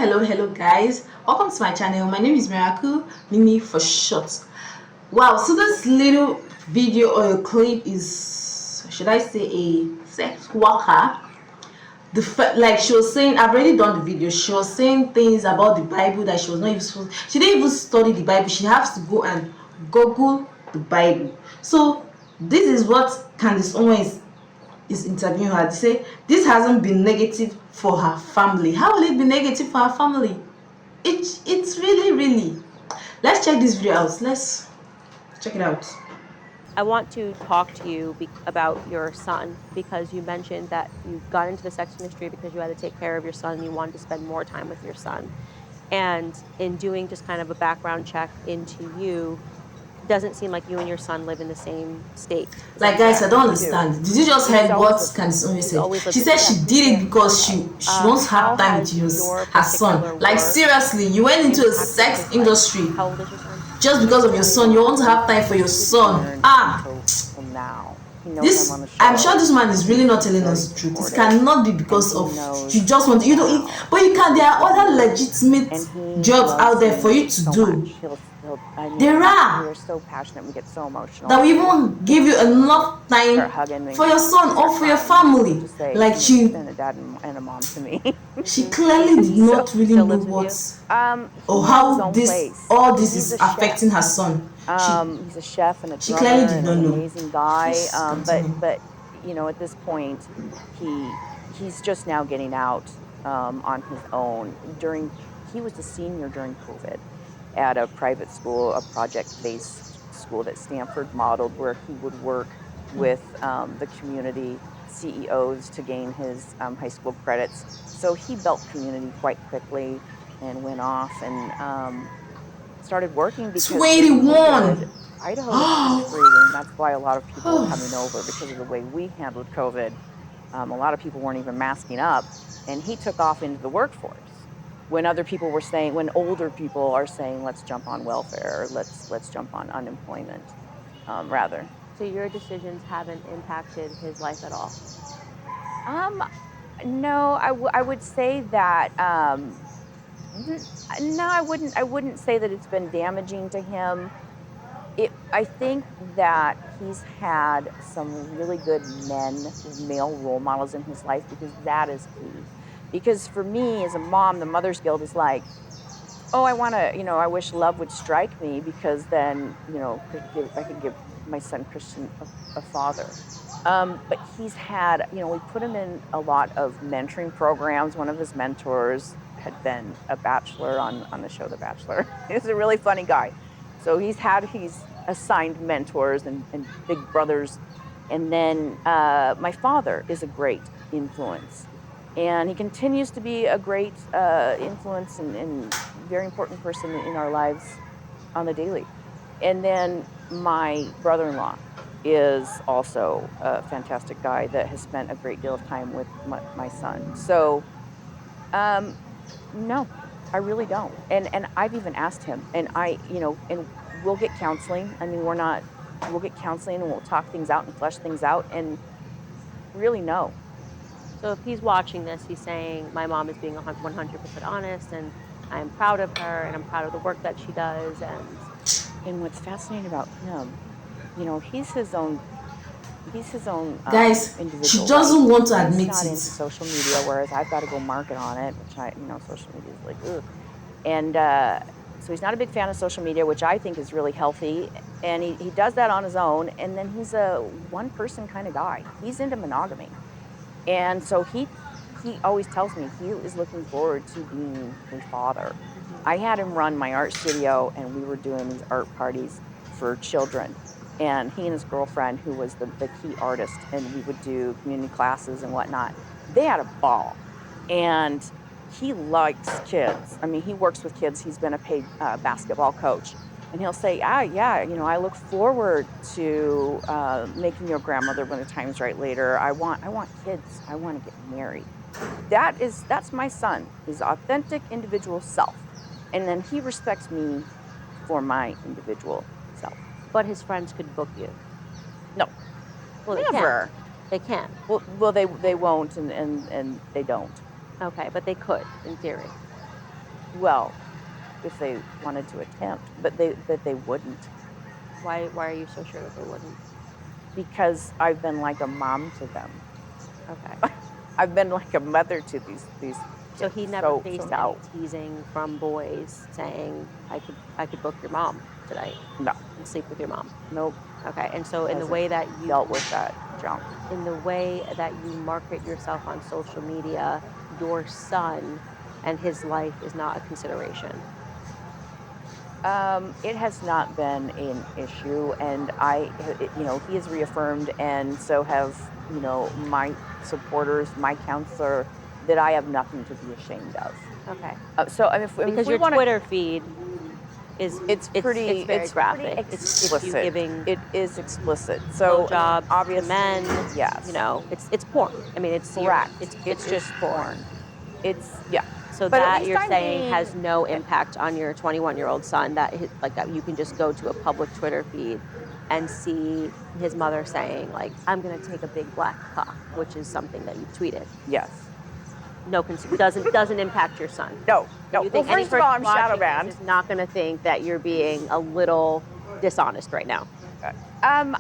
Hello, guys. Welcome to my channel. My name is Miracle, Mimi for short. Wow, so this little video or a clip is, should I say, a sex worker. Like she was saying, I've already done the video. She was saying things about the Bible that she was not even supposed. She didn't even study the Bible. She has to go and Google the Bible. So this is what Candice Owens is interviewing her. They say this hasn't been negative for her family. How will it be negative for her family? It's really. Let's check this video out. Let's check it out. I want to talk to you about your son, because you mentioned that you got into the sex industry because you had to take care of your son and you wanted to spend more time with your son. And in doing just kind of a background check into you, it doesn't seem like you and your son live in the same state. Like, guys, I don't understand. Did you just hear what Candice Owens said? She said she did it because she wants to have time with her son. Like, seriously, you went into a sex industry. How old is your son? Just because of your son, you want to have time for your son. This, I'm sure this man is really not telling us the truth. It cannot be because of you just want to, but you can. There are other legitimate jobs out there for you to do. There are. We're so passionate, we get so emotional. That will even give you enough time for your son or for your family. Like she, been a dad and a mom to me. She clearly did not really know what or how all this is affecting her son. He's a chef and a she clearly did and not an know. amazing guy. Continue. But at this point, he's just now getting out on his own. He was a senior during COVID at a private school, a project-based school that Stanford modeled, where he would work with the community CEOs to gain his high school credits. So he built community quite quickly and went off and started working because 21. Idaho was free, and that's why a lot of people are coming over, because of the way we handled COVID. A lot of people weren't even masking up, and he took off into the workforce. When other people were saying, when older people are saying, let's jump on welfare, let's jump on unemployment, rather. So your decisions haven't impacted his life at all? No, I would say that, no, I wouldn't say that it's been damaging to him. I think that he's had some really good male role models in his life, because that is key. Because for me, as a mom, the Mother's Guild is like, oh, I wish love would strike me, because then, I could give my son Christian a father. But he's had, we put him in a lot of mentoring programs. One of his mentors had been a bachelor on the show The Bachelor. He's a really funny guy. So he's assigned mentors and big brothers. And then my father is a great influence. And he continues to be a great influence and very important person in our lives on the daily. And then my brother-in-law is also a fantastic guy that has spent a great deal of time with my son. So, no, I really don't. And I've even asked him, and and we'll get counseling. I mean, we'll get counseling and we'll talk things out and flesh things out, and really no. So if he's watching this, he's saying, my mom is being 100% honest, and I'm proud of her, and I'm proud of the work that she does. And what's fascinating about him, he's his own Guys, individual. she doesn't want to admit he's not it. into social media, whereas I've got to go market on it, which social media is like, ugh. And so he's not a big fan of social media, which I think is really healthy. And he does that on his own. And then he's a one-person kind of guy. He's into monogamy. And so he always tells me he is looking forward to being a father. I had him run my art studio, and we were doing these art parties for children. And he and his girlfriend, who was the key artist, and we would do community classes and whatnot. They had a ball. And he likes kids. I mean, he works with kids. He's been a paid basketball coach. And he'll say, I look forward to making you a grandmother when the time's right later. I want kids. I want to get married. That's my son, his authentic individual self. And then he respects me for my individual self. But his friends could book you? No. Well, never. They can. Well, they won't, and they don't. Okay, but they could, in theory. Well, if they wanted to attempt, but they wouldn't, Why are you so sure that they wouldn't? because I've been like a mom to them. Okay. I've been like a mother to these So kids. he never faced any no, teasing from boys saying, I could book your mom tonight no, and sleep with your mom. nope. Okay. And so in the Hasn't way that dealt with that junk. you market yourself on social media, your son and his life is not a consideration. It has not been an issue, and he has reaffirmed, and so have, my supporters, my counselor, that I have nothing to be ashamed of. Okay. So, I mean, if Because we your want to, Twitter feed is it's pretty, it's very pretty graphic. It's you explicit. giving It is explicit. So, blowjobs to obviously, men. yes, It's porn. I mean, correct. it's just porn. Yeah. So But at that least you're I'm saying being, has no impact on your 21-year-old son. That you can just go to a public Twitter feed and see his mother saying like, "I'm gonna take a big black cock," which is something that you've tweeted. yes. No, doesn't impact your son. No, no. You Well, think any first of all, person I'm shadow watching banned. this is not going to think that you're being a little dishonest right now. Um,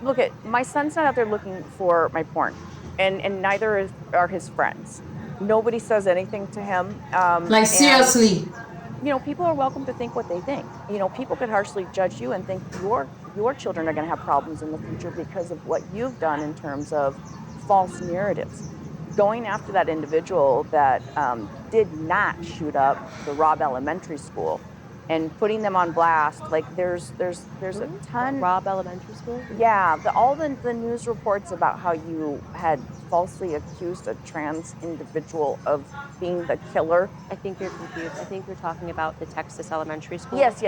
Look at my son's not out there looking for my porn, and neither are his friends. Nobody says anything to him. Like And seriously. people are welcome to think what they think. People could harshly judge you and think your children are going to have problems in the future because of what you've done in terms of false narratives. Going after that individual that did not shoot up the Robb Elementary School and putting them on blast, like there's a ton. Robb Elementary School? Yeah, all the news reports about how you had falsely accused a trans individual of being the killer. I think you're confused. I think you're talking about the Texas Elementary School. Yes.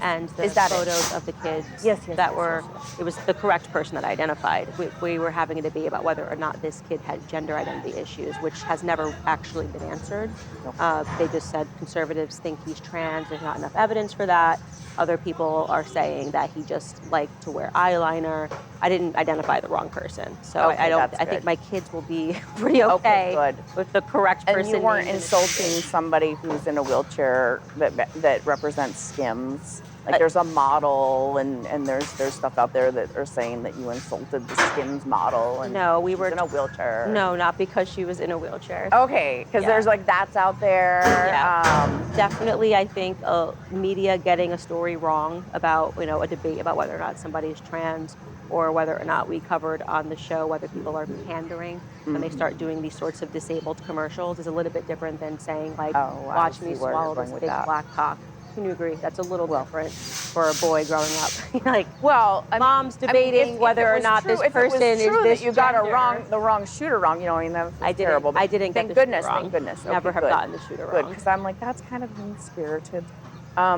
And the Is that it? photos of the kids Yes, that were, it was the correct person that I identified. We were having a debate about whether or not this kid had gender identity issues, which has never actually been answered. Okay. They just said conservatives think he's trans. There's not enough evidence for that. Other people are saying that he just liked to wear eyeliner. I didn't identify the wrong person. So Okay, I don't, that's I think good. my kids will be pretty okay, good. with the correct person. And you weren't named in the insulting description. somebody who's in a wheelchair that represents Skims. Like there's a model and there's stuff out there that are saying that you insulted the Skims model and No, we were she's in a wheelchair. No, not because she was in a wheelchair. Okay, because Yeah. there's like that's out there. Yeah. Definitely, I think media getting a story wrong about, a debate about whether or not somebody is trans or whether or not we covered on the show whether people are pandering when they start doing these sorts of disabled commercials is a little bit different than saying like, Oh, I watch see me where you're swallow going this with big that. black cock. Can you agree? That's a little different for a boy growing up. Like, Well, mom's debating whether or not this person is this that you got gender. the wrong shooter wrong, that's I didn't. terrible. But I didn't thank get the shooter goodness, wrong. thank goodness. Never Okay, have good. gotten the shooter Good, wrong. because I'm like that's kind of mean spirited.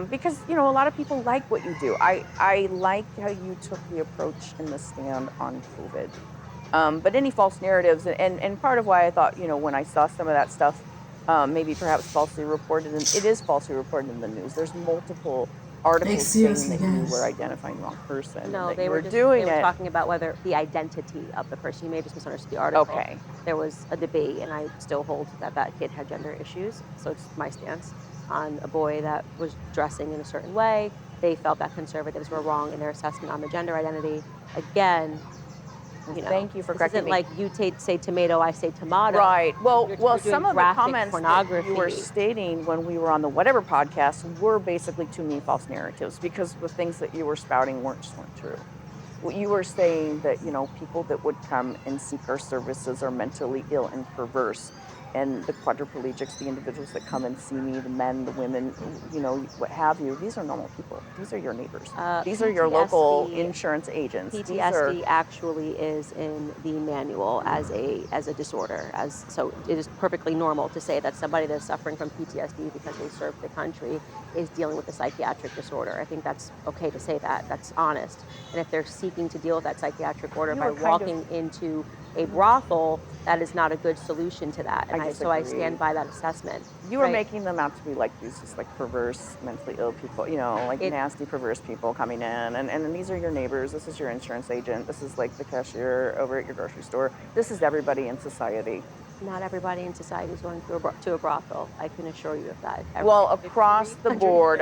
Because a lot of people like what you do. I like how you took the approach in the stand on COVID. But any false narratives and part of why I thought when I saw some of that stuff, maybe perhaps falsely reported, and it is falsely reported in the news. There's multiple articles saying seriously, that you guys. were identifying the wrong person. No, that they you were doing it. talking about whether the identity of the person. You may have just misunderstood the article. Okay. There was a debate, and I still hold that kid had gender issues. So it's my stance on a boy that was dressing in a certain way. They felt that conservatives were wrong in their assessment on the gender identity. Again, Thank you for this correcting isn't me. like you say tomato, I say tomato. Right. Well, You're doing some of the graphic comments that pornography. you were stating when we were on the whatever podcast were basically to me false narratives because the things that you were spouting weren't true. What you were saying that people that would come and seek our services are mentally ill and perverse, and the quadriplegics, the individuals that come and see me, the men, the women, what have you. These are normal people. These are your neighbors. These are your local PTSD insurance agents. PTSD actually is in the manual as a disorder. So it is perfectly normal to say that somebody that's suffering from PTSD because they served the country is dealing with a psychiatric disorder. I think that's okay to say that. That's honest. And if they're seeking to deal with that psychiatric order by walking into a brothel, that is not a good solution to that. And so I stand by that assessment. You were making them out to be like these just like perverse, mentally ill people, nasty, perverse people coming in. And these are your neighbors. This is your insurance agent. This is like the cashier over at your grocery store. This is everybody in society. Not everybody in society is going to a brothel. I can assure you of that. Well, across the board,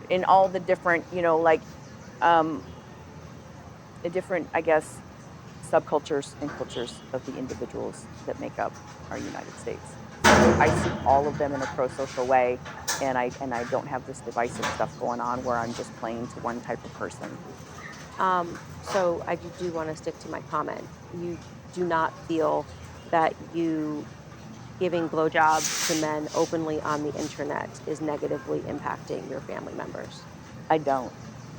in all the different, the different, I guess, subcultures and cultures of the individuals that make up our United States. So I see all of them in a pro-social way, and I don't have this divisive stuff going on where I'm just playing to one type of person. So I do want to stick to my comment. You do not feel that you giving blowjobs to men openly on the internet is negatively impacting your family members. I don't.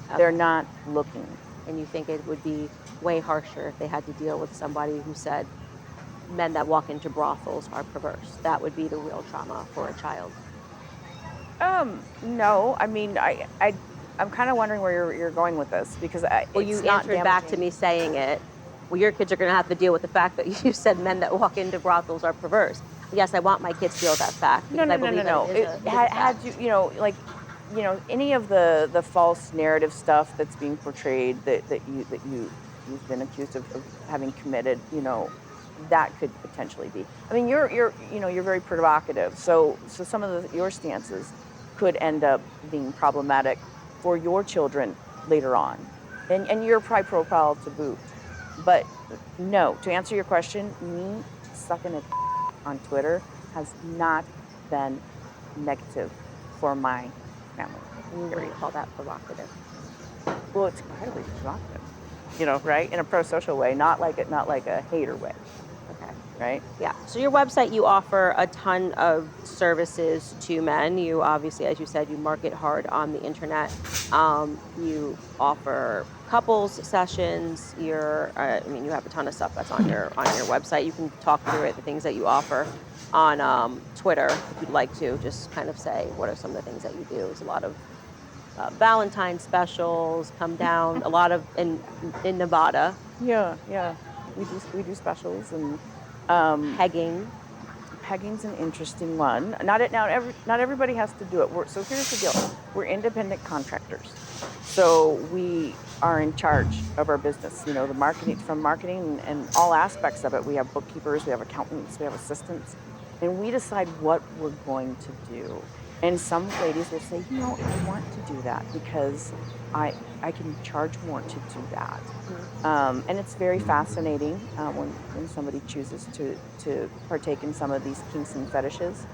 Okay. They're not looking. And you think it would be way harsher if they had to deal with somebody who said men that walk into brothels are perverse. That would be the real trauma for a child. No. I mean, I'm kind of wondering where you're going with this, because you answered back to me saying it. Well, your kids are going to have to deal with the fact that you said men that walk into brothels are perverse. Yes, I want my kids to deal with that fact. No. Had you, any of the false narrative stuff that's being portrayed that you've been accused of having committed, that could potentially be. I mean, you're very provocative. So some of your stances could end up being problematic for your children later on, and your pride profile to boot. But no, to answer your question, me sucking it on Twitter has not been negative for my family. What do you call that provocative? Well, it's incredibly provocative, right? In a pro-social way, not like a hater way. Okay. Right? Yeah. So your website, you offer a ton of services to men. You obviously, as you said, you market hard on the internet. You offer couples sessions. You have a ton of stuff that's on your website. You can talk through it, the things that you offer on Twitter, if you'd like to. Just kind of say what are some of the things that you do. There's a lot of Valentine's specials come down. A lot of in Nevada. Yeah. We do specials and pegging. Pegging's an interesting one. Not everybody has to do it. So here's the deal: we're independent contractors, so we are in charge of our business. The marketing and all aspects of it. We have bookkeepers, we have accountants, we have assistants, and we decide what we're going to do. And some ladies will say, I want to do that because I can charge more to do that. And it's very fascinating when somebody chooses to partake in some of these kinks and fetishes.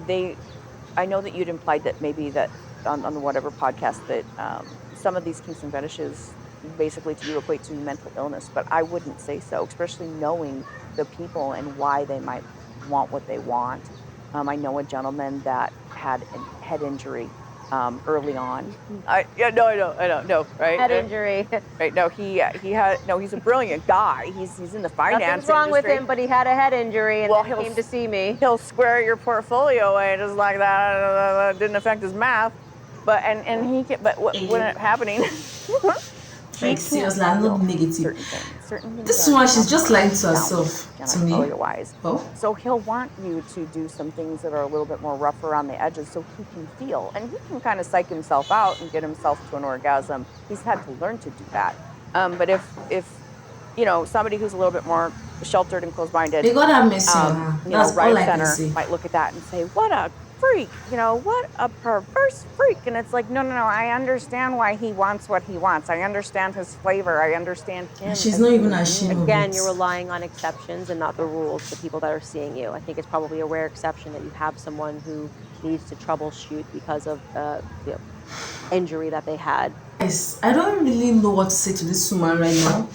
I know that you'd implied that maybe that on the whatever podcast that some of these kinks and fetishes basically to you equate to mental illness, but I wouldn't say so, especially knowing the people and why they might want what they want. I know a gentleman that had a head injury early on. I know, right? Head injury. Right. No, he's a brilliant guy. He's in the finance industry. Nothing's wrong with him, but he had a head injury and then came to see me. He'll square your portfolio away just like that. It didn't affect his math. But when it's happening, like seriously, I'm not negative. Certain things this one, she's just lying to herself. To me. Oh. So he'll want you to do some things that are a little bit more rough around the edges, so he can feel, and he can kind of psych himself out and get himself to an orgasm. He's had to learn to do that. But if somebody who's a little bit more sheltered and closed-minded, they got that messy. That's right all I center can see. might look at that and say, "What a freak! What a perverse freak!" And it's like, no. I understand why he wants what he wants. I understand his flavor. I understand him. She's not even ashamed. Again, you're relying on exceptions and not the rules. The people that are seeing you. I think it's probably a rare exception that you have someone who needs to troubleshoot because of the injury that they had. Yes, I don't really know what to say to this woman right now.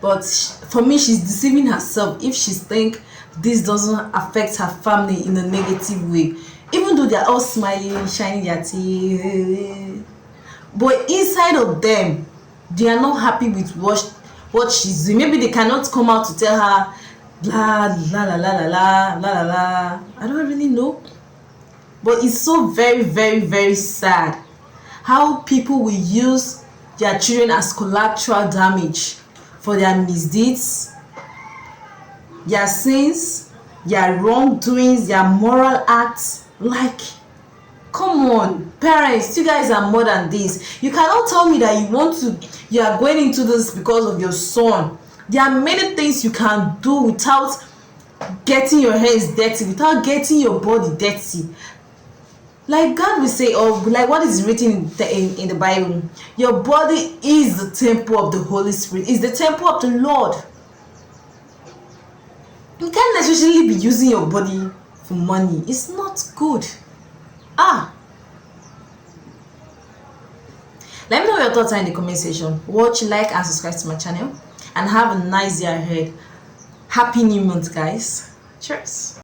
But for me, she's deceiving herself if she thinks this doesn't affect her family in a negative way. Even though they're all smiling, shining their teeth, but inside of them, they are not happy with what she's doing. Maybe they cannot come out to tell her, blah, la, la, la, la, la, la, la, la. I don't really know. But it's so very, very, very sad how people will use their children as collateral damage for their misdeeds, their sins, their wrongdoings, their moral acts. Like, come on, parents, you guys are more than this. You cannot tell me that you are going into this because of your son There are many things you can do without getting your hands dirty, without getting your body dirty. Like God will say, or like what is written in the Bible, your body is the temple of the Holy Spirit, is the temple of the Lord. You can't necessarily be using your body for money. It's not good. Let me know your thoughts in the comment section. Watch, like, and subscribe to my channel, and have a nice year ahead. Happy New Month, guys. Cheers.